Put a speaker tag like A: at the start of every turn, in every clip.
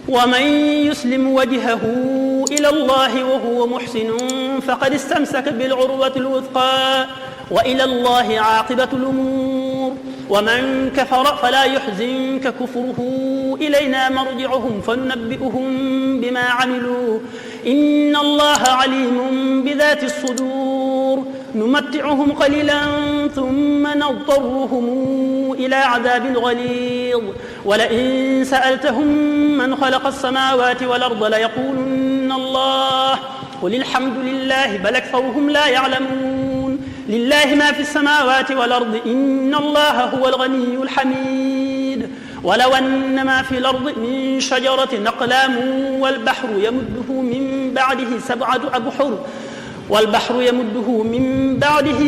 A: ومن يسلم وجهه إلى الله وهو محسن فقد استمسك بالعروة الوثقى وإلى الله عاقبة الأمور. ومن كفر فلا يحزنك كفره إلينا مرجعهم فننبئهم بما عملوا إن الله عليم بذات الصدور. نمتعهم قليلا ثم نضطرهم إلى عذاب غليظ ولئن سألتهم من خلق السماوات والأرض ليقولن الله قل الحمد لله بل أكثرهم لا يعلمون. لله ما في السماوات والأرض إن الله هو الغني الحميد. ولو أن ما في الأرض من شجرة أقلام والبحر يمده من بعده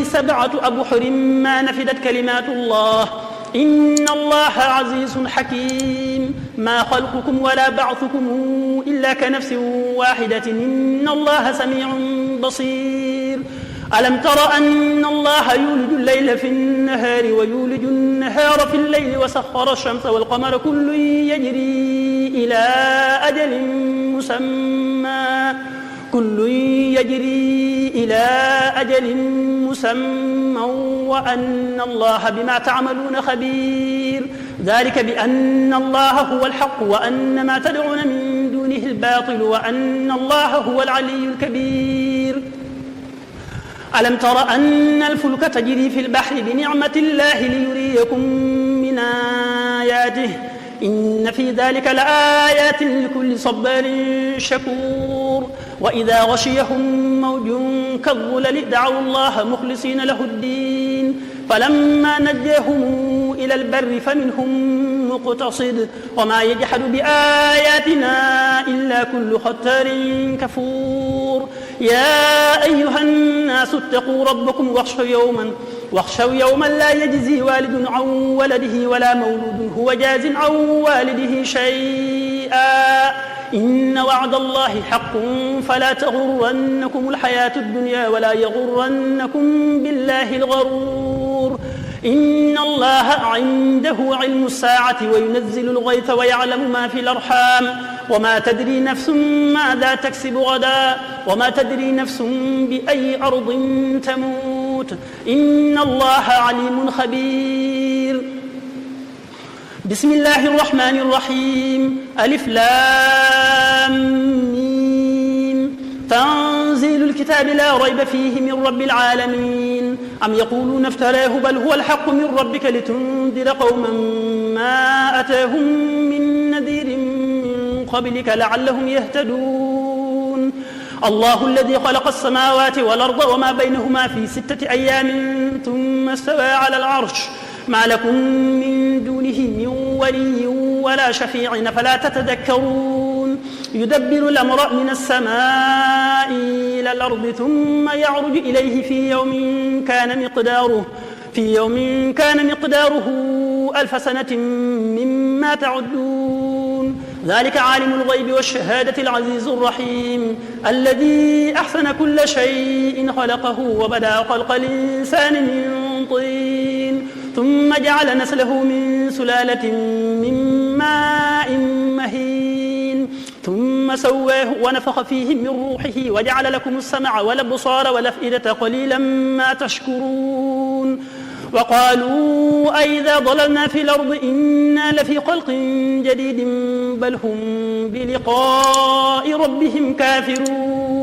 A: سبعة أبحر ما نفدت كلمات الله إن الله عزيز حكيم. ما خلقكم ولا بعثكم إلا كنفس واحدة إن الله سميع بصير. ألم تر أن الله يولج الليل في النهار ويولج النهار في الليل وسخر الشمس والقمر كل يجري إلى أجل مسمى وأن الله بما تعملون خبير. ذلك بأن الله هو الحق وأن ما تدعون من دونه الباطل وأن الله هو العلي الكبير. ألم تر أن الفلك تجري في البحر بنعمة الله ليريكم من آياته إن في ذلك لآيات لكل صبار شكور. وإذا غشيهم موج كالظلل دعوا الله مخلصين له الدين فلما نجاهم إلى البر فمنهم مقتصد وما يجحد بآياتنا إلا كل ختار كفور. يا أيها الناس اتقوا ربكم واخشوا يوما لا يجزي والد عن ولده ولا مولود هو جاز عن والده شيئا إن وعد الله حق فلا تغرنكم الحياة الدنيا ولا يغرنكم بالله الغرور. إن الله عنده علم الساعة وينزل الغيث ويعلم ما في الأرحام وما تدري نفس ماذا تكسب غدا وما تدري نفس بأي أرض تموت إن الله عليم خبير. بسم الله الرحمن الرحيم ألف لام ميم تنزيل الكتاب لا ريب فيه من رب العالمين. أم يقولون افتراه بل هو الحق من ربك لتنذر قوما ما أتاهم من نذير من قبلك لعلهم يهتدون. الله الذي خلق السماوات والأرض وما بينهما في 6 أيام ثم استوى على العرش ما لكم من دونه من ولي ولا شفيع فلا تتذكرون. يدبر الأمر من السماء إلى الأرض ثم يعرج إليه في يوم كان مقداره 1000 سنة مما تعدون. ذلك عالم الغيب والشهادة العزيز الرحيم الذي أحسن كل شيء خلقه وبدأ خلق الإنسان من طين ثم جعل نسله من سلالة من ماء مهين ثم سواه ونفخ فيه من روحه وجعل لكم السمع والأبصار والأفئدة قليلا ما تشكرون. وقالوا أئذا ضللنا في الأرض إنا لفي خلق جديد بل هم بلقاء ربهم كافرون.